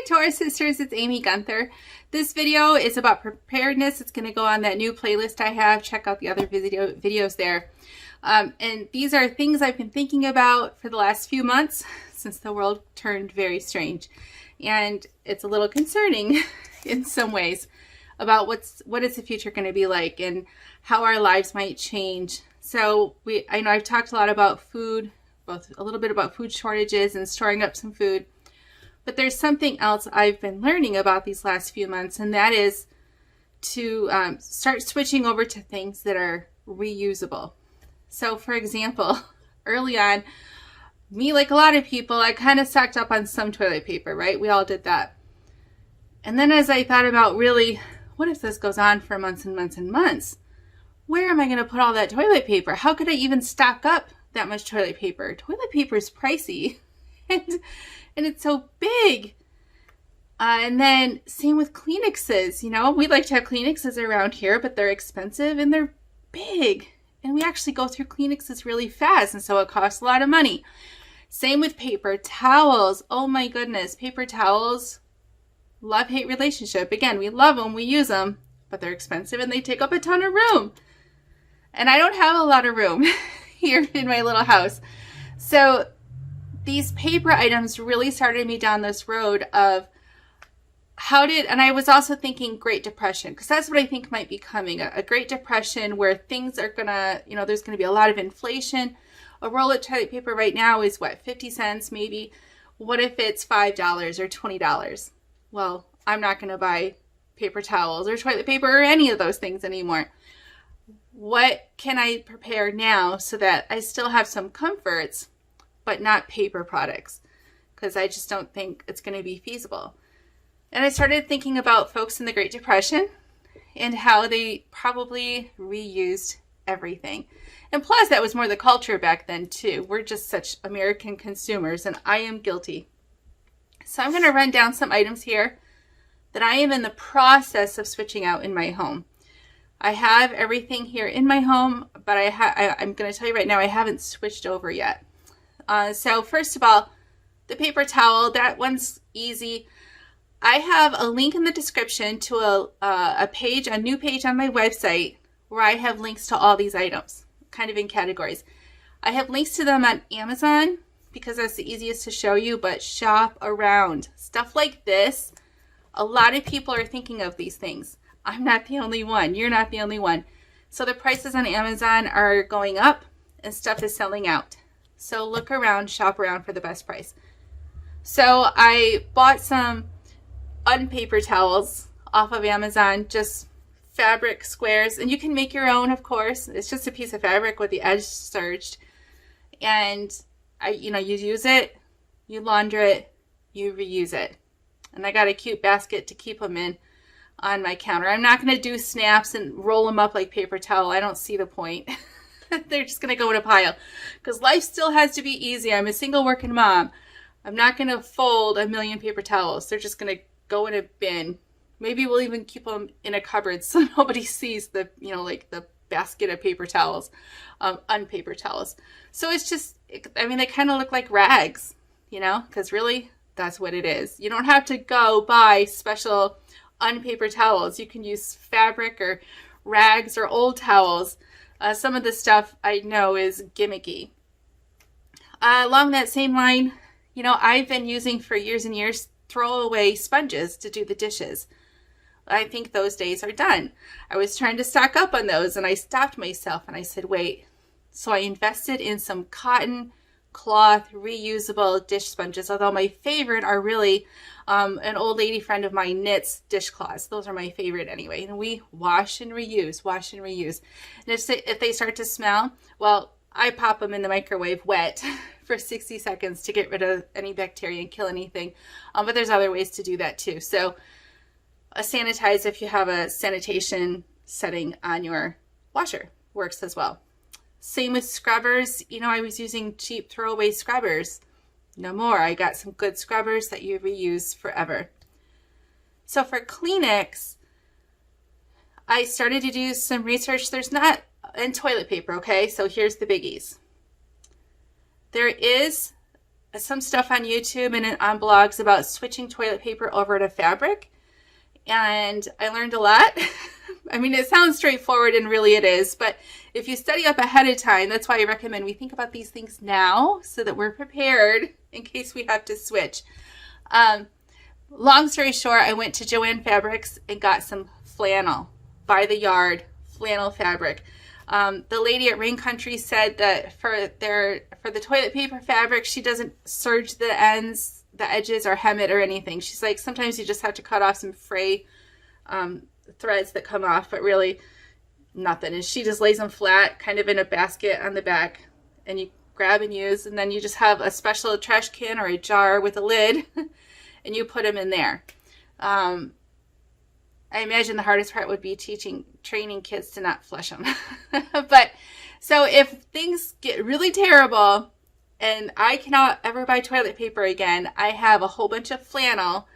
Hi Taurus sisters, it's Amy Gunther. This video is about preparedness. It's going to go on that new playlist I have. Check out the other videos there. And these are things I've been thinking about for the last few months since the world turned very strange. And it's a little concerning in some ways about what is the future going to be like and how our lives might change. So I know I've talked a lot about food, both a little bit about food shortages and storing up some food. But there's something else I've been learning about these last few months, and that is to start switching over to things that are reusable. So for example, early on, me, like a lot of people, I kind of stocked up on some toilet paper, right? We all did that. And then as I thought about really, what if this goes on for months and months and months? Where am I going to put all that toilet paper? How could I even stock up that much toilet paper? Toilet paper is pricey. And it's so big. And then same with Kleenexes. You know, we like to have Kleenexes around here, but they're expensive and they're big. And we actually go through Kleenexes really fast, and so it costs a lot of money. Same with paper towels. Oh my goodness, paper towels, love-hate relationship. Again, we love them, we use them, but they're expensive and they take up a ton of room. And I don't have a lot of room here in my little house. So these paper items really started me down this road of and I was also thinking Great Depression, because that's what I think might be coming, a Great Depression where things are gonna, there's gonna be a lot of inflation. A roll of toilet paper right now is what, 50 cents maybe? What if it's $5 or $20? Well, I'm not gonna buy paper towels or toilet paper or any of those things anymore. What can I prepare now so that I still have some comforts, but not paper products? Because I just don't think it's going to be feasible. And I started thinking about folks in the Great Depression and how they probably reused everything. And plus, that was more the culture back then too. We're just such American consumers, and I am guilty. So I'm going to run down some items here that I am in the process of switching out in my home. I have everything here in my home, but I'm going to tell you right now, I haven't switched over yet. So first of all, the paper towel, that one's easy. I have a link in the description to a new page on my website where I have links to all these items, kind of in categories. I have links to them on Amazon because that's the easiest to show you, but shop around. Stuff like this, a lot of people are thinking of these things. I'm not the only one. You're not the only one. So the prices on Amazon are going up and stuff is selling out. So look around, shop around for the best price. So I bought some unpaper towels off of Amazon, just fabric squares, and you can make your own, of course. It's just a piece of fabric with the edge serged. And you use it, you launder it, you reuse it. And I got a cute basket to keep them in on my counter. I'm not going to do snaps and roll them up like paper towel. I don't see the point. They're just going to go in a pile because life still has to be easy. I'm a single working mom. I'm not going to fold a million paper towels. They're just going to go in a bin. Maybe we'll even keep them in a cupboard so nobody sees the, like the basket of paper towels, unpaper towels. So it's just, they kind of look like rags, because really that's what it is. You don't have to go buy special unpaper towels. You can use fabric or rags or old towels. Some of the stuff I know is gimmicky. Along that same line, I've been using for years and years throwaway sponges to do the dishes. I think those days are done. I was trying to stock up on those and I stopped myself and I said, wait. So I invested in some cotton cloth reusable dish sponges, although my favorite are really an old lady friend of mine knits dishcloths. Those are my favorite anyway. And we wash and reuse. And if they start to smell, well, I pop them in the microwave wet for 60 seconds to get rid of any bacteria and kill anything. But there's other ways to do that too. So sanitize if you have a sanitation setting on your washer works as well. Same with scrubbers. I was using cheap throwaway scrubbers. No more. I got some good scrubbers that you reuse forever. So for Kleenex, I started to do some research. There's not in toilet paper, okay? So here's the biggies. There is some stuff on YouTube and on blogs about switching toilet paper over to fabric. And I learned a lot. I mean, it sounds straightforward and really it is, but if you study up ahead of time, that's why I recommend we think about these things now so that we're prepared in case we have to switch. Long story short, I went to Joann Fabrics and got some flannel by the yard, flannel fabric. The lady at Rain Country said that for the toilet paper fabric, she doesn't serge the ends, the edges, or hem it or anything. She's like, sometimes you just have to cut off some fray threads that come off, but really nothing. And she just lays them flat, kind of in a basket on the back, and you grab and use, and then you just have a special trash can or a jar with a lid, and you put them in there. I imagine the hardest part would be training kids to not flush them. But so if things get really terrible and I cannot ever buy toilet paper again, I have a whole bunch of flannel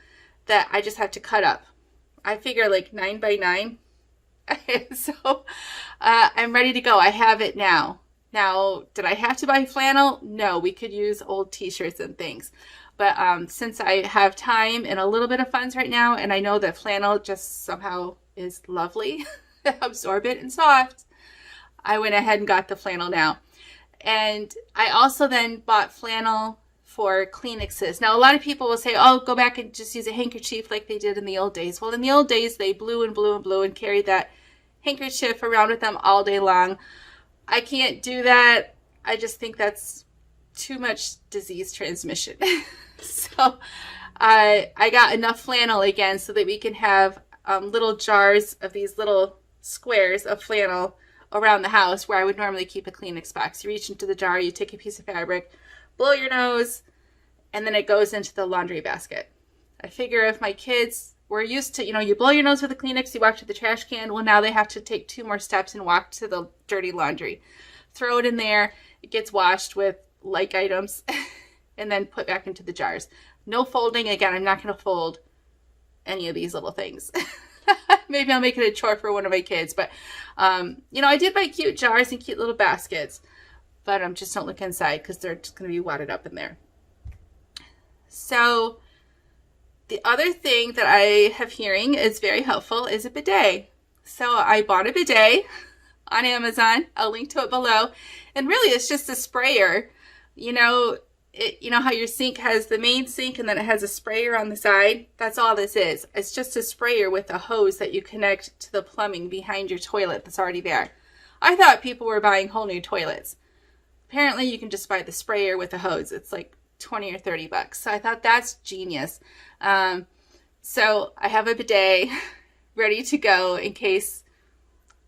that I just have to cut up. I figure like 9 by 9. So I'm ready to go. I have it now. Now, did I have to buy flannel? No, we could use old t-shirts and things. But since I have time and a little bit of funds right now, and I know that flannel just somehow is lovely, absorbent and soft, I went ahead and got the flannel now. And I also then bought flannel for Kleenexes. Now, a lot of people will say, oh, go back and just use a handkerchief like they did in the old days. Well, in the old days, they blew and blew and blew and carried that handkerchief around with them all day long. I can't do that. I just think that's too much disease transmission. So I got enough flannel again so that we can have little jars of these little squares of flannel around the house where I would normally keep a Kleenex box. You reach into the jar, you take a piece of fabric, blow your nose, and then it goes into the laundry basket. I figure if my kids were used to, you blow your nose with a Kleenex, you walk to the trash can, well, now they have to take 2 more steps and walk to the dirty laundry. Throw it in there, it gets washed with like items, and then put back into the jars. No folding. Again, I'm not going to fold any of these little things. Maybe I'll make it a chore for one of my kids. But, I did buy cute jars and cute little baskets. But just don't look inside because they're just going to be wadded up in there. So the other thing that I have hearing is very helpful is a bidet. So I bought a bidet on Amazon. I'll link to it below. And really, it's just a sprayer. You know how your sink has the main sink and then it has a sprayer on the side? That's all this is. It's just a sprayer with a hose that you connect to the plumbing behind your toilet that's already there. I thought people were buying whole new toilets. Apparently, you can just buy the sprayer with a hose. It's like $20 or $30. So I thought that's genius. So I have a bidet ready to go in case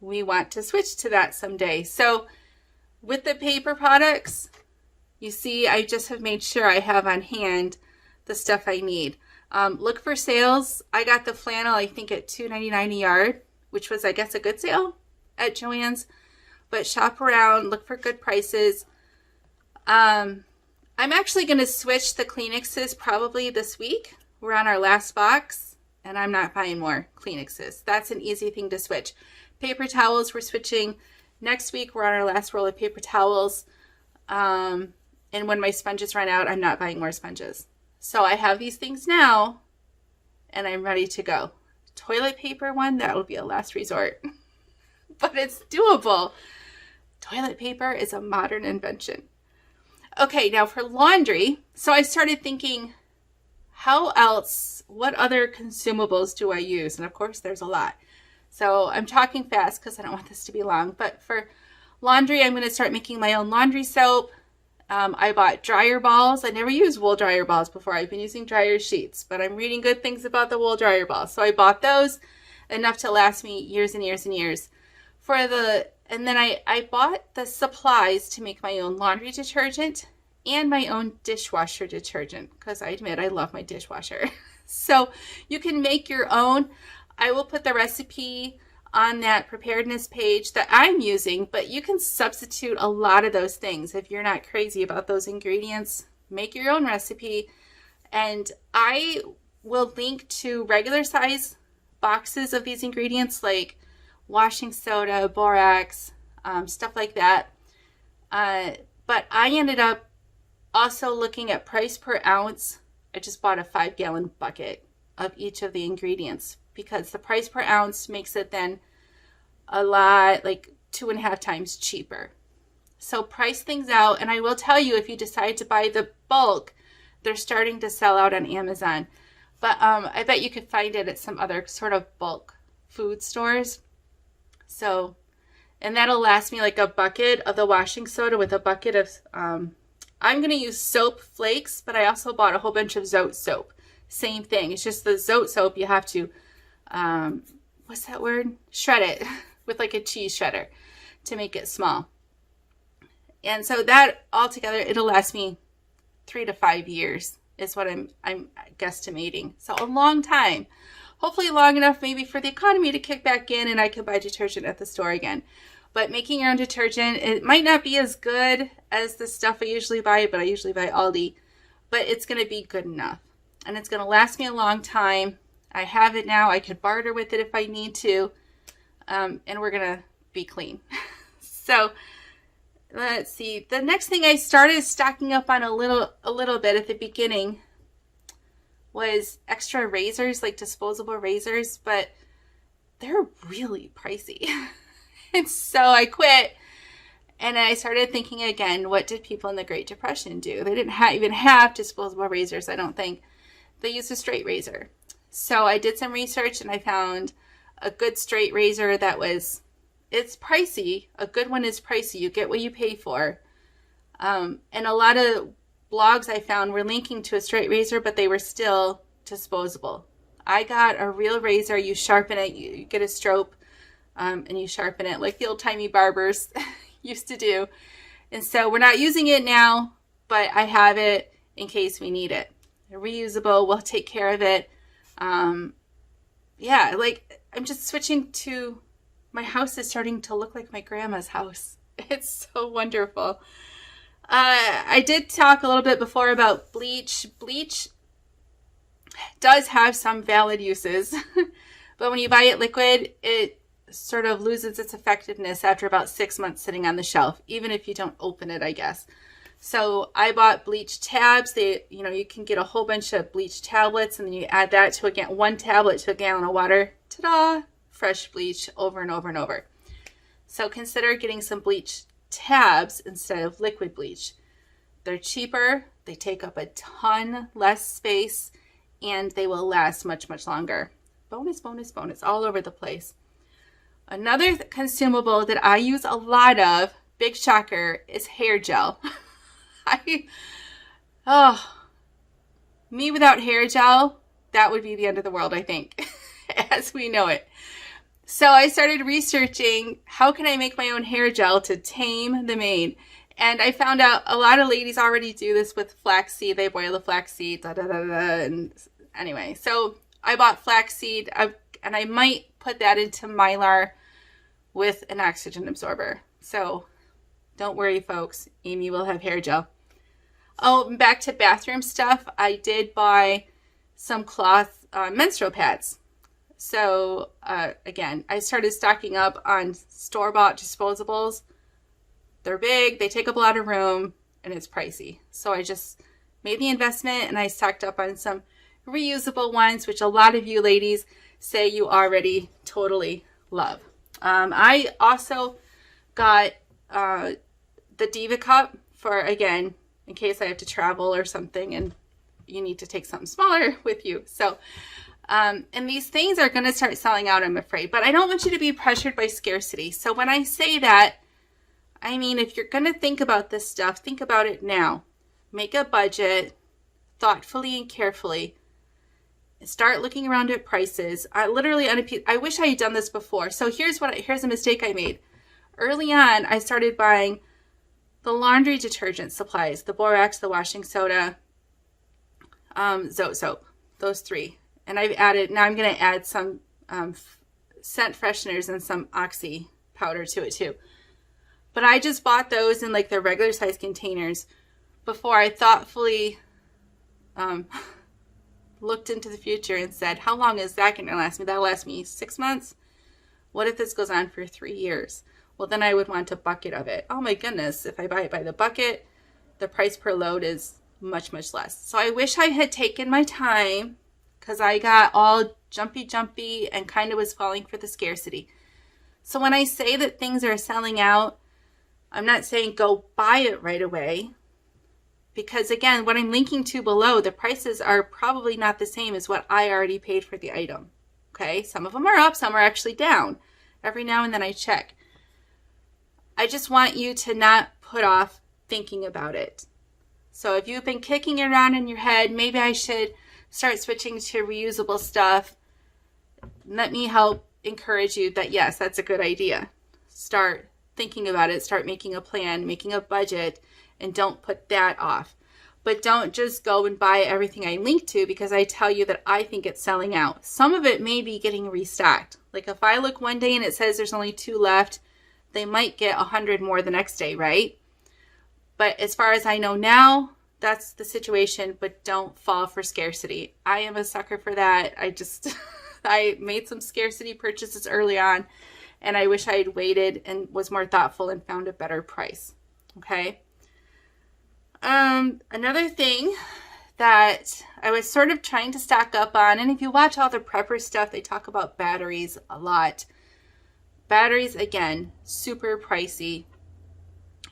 we want to switch to that someday. So with the paper products, you see, I just have made sure I have on hand the stuff I need. Look for sales. I got the flannel, I think, at $2.99 a yard, which was, I guess, a good sale at Joann's. But shop around, look for good prices. I'm actually going to switch the Kleenexes probably this week. We're on our last box, and I'm not buying more Kleenexes. That's an easy thing to switch. Paper towels, we're switching. Next week, we're on our last roll of paper towels. And when my sponges run out, I'm not buying more sponges. So I have these things now, and I'm ready to go. Toilet paper one, that will be a last resort. But it's doable. Toilet paper is a modern invention. Okay, now for laundry. So I started thinking, what other consumables do I use? And of course, there's a lot. So I'm talking fast because I don't want this to be long. But for laundry, I'm going to start making my own laundry soap. I bought dryer balls. I never used wool dryer balls before. I've been using dryer sheets, but I'm reading good things about the wool dryer balls. So I bought those, enough to last me years and years and years. And then I bought the supplies to make my own laundry detergent and my own dishwasher detergent because I admit I love my dishwasher. So you can make your own. I will put the recipe on that preparedness page that I'm using, but you can substitute a lot of those things. If you're not crazy about those ingredients, make your own recipe. And I will link to regular size boxes of these ingredients like washing soda, borax, stuff like that. But I ended up Also looking at price per ounce, I just bought a 5-gallon bucket of each of the ingredients because the price per ounce makes it then a lot, like 2.5 times cheaper. So price things out, and I will tell you, if you decide to buy the bulk, they're starting to sell out on Amazon. But I bet you could find it at some other sort of bulk food stores. So, and that'll last me like a bucket of the washing soda with a bucket of, I'm going to use soap flakes, but I also bought a whole bunch of Zote soap. Same thing. It's just the Zote soap, you have to, what's that word? Shred it with like a cheese shredder to make it small. And so that altogether, it'll last me 3 to 5 years is what I'm guesstimating. So a long time. Hopefully long enough maybe for the economy to kick back in and I can buy detergent at the store again. But making your own detergent, it might not be as good as the stuff I usually buy, but I usually buy Aldi. But it's going to be good enough. And it's going to last me a long time. I have it now. I could barter with it if I need to. And we're going to be clean. So let's see. The next thing I started stocking up on a little bit at the beginning was extra razors, like disposable razors, but they're really pricey. And so I quit and I started thinking again, what did people in the Great Depression do? They didn't even have disposable razors, I don't think. They used a straight razor. So I did some research and I found a good straight razor that was, it's pricey. A good one is pricey. You get what you pay for. And a lot of blogs I found were linking to a straight razor, but they were still disposable. I got a real razor. You sharpen it. You get a strobe and you sharpen it like the old-timey barbers used to do. And so we're not using it now, but I have it in case we need it. Reusable will take care of it. Yeah, like I'm just switching to, my house is starting to look like my grandma's house. It's so wonderful. I did talk a little bit before about bleach. Bleach does have some valid uses, but when you buy it liquid, it sort of loses its effectiveness after about 6 months sitting on the shelf, even if you don't open it, I guess. So I bought bleach tabs. You can get a whole bunch of bleach tablets, and then you add that to one tablet to a gallon of water. Ta-da! Fresh bleach over and over and over. So consider getting some bleach tabs instead of liquid bleach. They're cheaper, they take up a ton less space, and they will last much, much longer. Bonus, bonus, bonus, all over the place. Another consumable that I use a lot of, big shocker, is hair gel. Me without hair gel, that would be the end of the world, I think, as we know it. So I started researching how can I make my own hair gel to tame the mane. And I found out a lot of ladies already do this with flaxseed. They boil the flaxseed, and anyway. So I bought flaxseed, and I might put that into Mylar with an oxygen absorber. So don't worry, folks. Amy will have hair gel. Oh, back to bathroom stuff. I did buy some cloth menstrual pads. So again, I started stocking up on store-bought disposables. They're big, they take up a lot of room, and it's pricey. So I just made the investment and I stocked up on some reusable ones, which a lot of you ladies say you already totally love. I also got the Diva cup for, again, in case I have to travel or something and you need to take something smaller with you. So and these things are going to start selling out, I'm afraid. But I don't want you to be pressured by scarcity. So when I say that, I mean, if you're going to think about this stuff, think about it now. Make a budget thoughtfully and carefully. Start looking around at prices. I wish I had done this before. So here's a mistake I made. Early on, I started buying the laundry detergent supplies, the borax, the washing soda, Zote soap, those 3. And now I'm going to add some scent fresheners and some oxy powder to it too. But I just bought those in like the regular size containers before I thoughtfully looked into the future and said, how long is that going to last me? That'll last me 6 months. What if this goes on for 3 years? Well, then I would want a bucket of it. Oh my goodness, if I buy it by the bucket, the price per load is much, much less. So I wish I had taken my time, because I got all jumpy and kind of was falling for the scarcity. So when I say that things are selling out, I'm not saying go buy it right away, because again, what I'm linking to below, the prices are probably not the same as what I already paid for the item. Okay, some of them are up, some are actually down. Every now and then I check. I just want you to not put off thinking about it. So if you've been kicking it around in your head, maybe I should start switching to reusable stuff, let me help encourage you that yes, that's a good idea. Start thinking about it, start making a plan, making a budget, and don't put that off. But don't just go and buy everything I link to because I tell you that I think it's selling out. Some of it may be getting restocked. Like if I look one day and it says there's only 2 left, they might get 100 more the next day, right? But as far as I know now, that's the situation, but don't fall for scarcity. I am a sucker for that. I made some scarcity purchases early on, and I wish I had waited and was more thoughtful and found a better price. Okay. Another thing that I was sort of trying to stock up on, and if you watch all the prepper stuff, they talk about batteries a lot. Batteries, again, super pricey.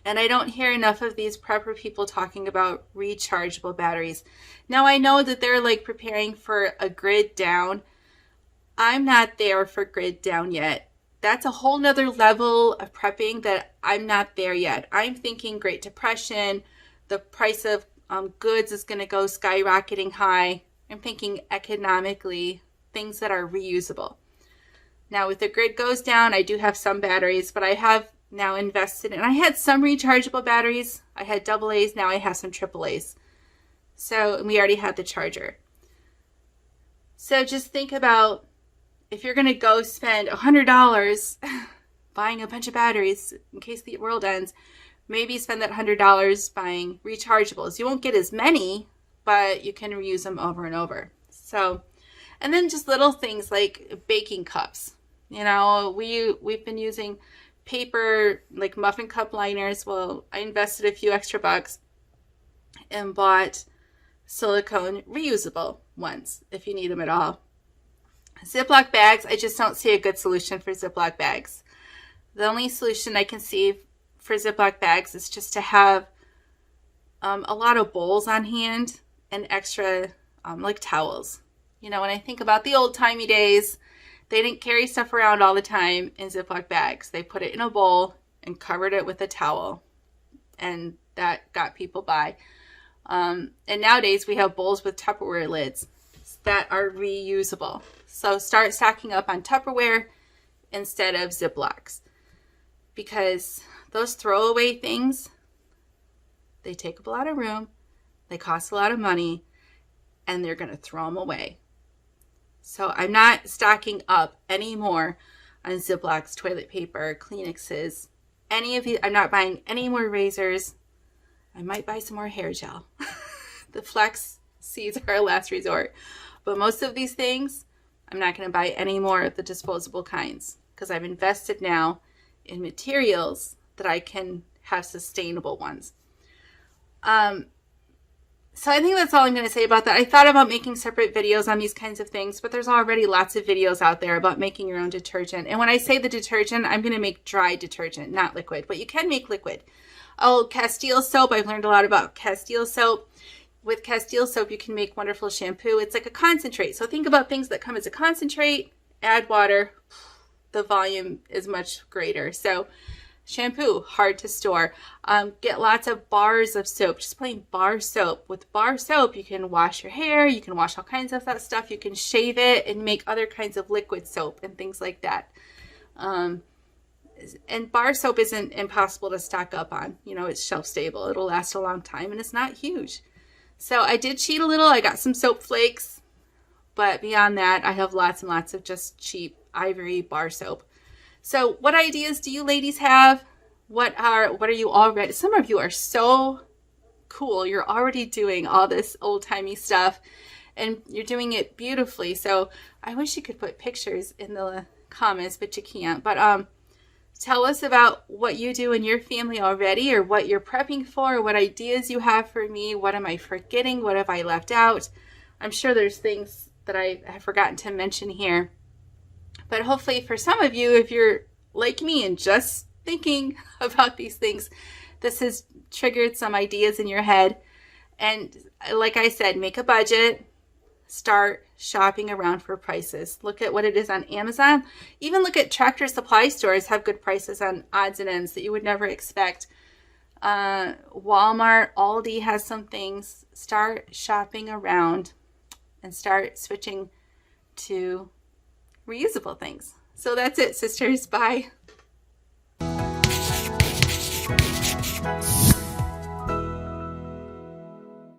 And I don't hear enough of these prepper people talking about rechargeable batteries. Now I know that they're like preparing for a grid down. I'm not there for grid down yet. That's a whole nother level of prepping that I'm not there yet. I'm thinking Great Depression, the price of goods is going to go skyrocketing high. I'm thinking economically, things that are reusable. Now, if the grid goes down, I do have some batteries, but I have now invested in, I had some rechargeable batteries. I had AA's, now I have some AA's. So, and we already had the charger. So just think about if you're going to go spend $100 buying a bunch of batteries in case the world ends, maybe spend that $100 buying rechargeables. You won't get as many, but you can reuse them over and over. So, and then just little things like baking cups. You know, we've been using paper, like muffin cup liners. Well, I invested a few extra bucks and bought silicone reusable ones if you need them at all. Ziploc bags, I just don't see a good solution for Ziploc bags. The only solution I can see for Ziploc bags is just to have a lot of bowls on hand and extra like towels. You know, when I think about the old-timey days, they didn't carry stuff around all the time in Ziploc bags. They put it in a bowl and covered it with a towel, and that got people by. And nowadays we have bowls with Tupperware lids that are reusable. So start stocking up on Tupperware instead of Ziplocs, because those throwaway things, they take up a lot of room, they cost a lot of money, and they're going to throw them away. So I'm not stocking up anymore on Ziplocs, toilet paper, Kleenexes, any of these. I'm not buying any more razors. I might buy some more hair gel. The Flex Cs are a last resort. But most of these things, I'm not going to buy any more of the disposable kinds because I've invested now in materials that I can have sustainable ones. So I think that's all I'm going to say about that. I thought about making separate videos on these kinds of things, but there's already lots of videos out there about making your own detergent. And when I say the detergent, I'm going to make dry detergent, not liquid, but you can make liquid. Oh, Castile soap. I've learned a lot about Castile soap. With Castile soap, you can make wonderful shampoo. It's like a concentrate. So think about things that come as a concentrate, add water, the volume is much greater. So shampoo, hard to store. Get lots of bars of soap, just plain bar soap. With bar soap, you can wash your hair, you can wash all kinds of that stuff, you can shave it and make other kinds of liquid soap and things like that. And bar soap isn't impossible to stock up on. You know, it's shelf stable, it'll last a long time, and it's not huge. So I did cheat a little, I got some soap flakes, but beyond that, I have lots and lots of just cheap ivory bar soap. So what ideas do you ladies have? What are you already? Some of you are so cool. You're already doing all this old-timey stuff and you're doing it beautifully. So I wish you could put pictures in the comments, but you can't. But Tell us about what you do in your family already, or what you're prepping for, or what ideas you have for me. What am I forgetting? What have I left out? I'm sure there's things that I have forgotten to mention here. But hopefully for some of you, if you're like me and just thinking about these things, this has triggered some ideas in your head. And like I said, make a budget. Start shopping around for prices. Look at what it is on Amazon. Even look at Tractor Supply stores have good prices on odds and ends that you would never expect. Walmart, Aldi has some things. Start shopping around and start switching to reusable things. So that's it, sisters. Bye.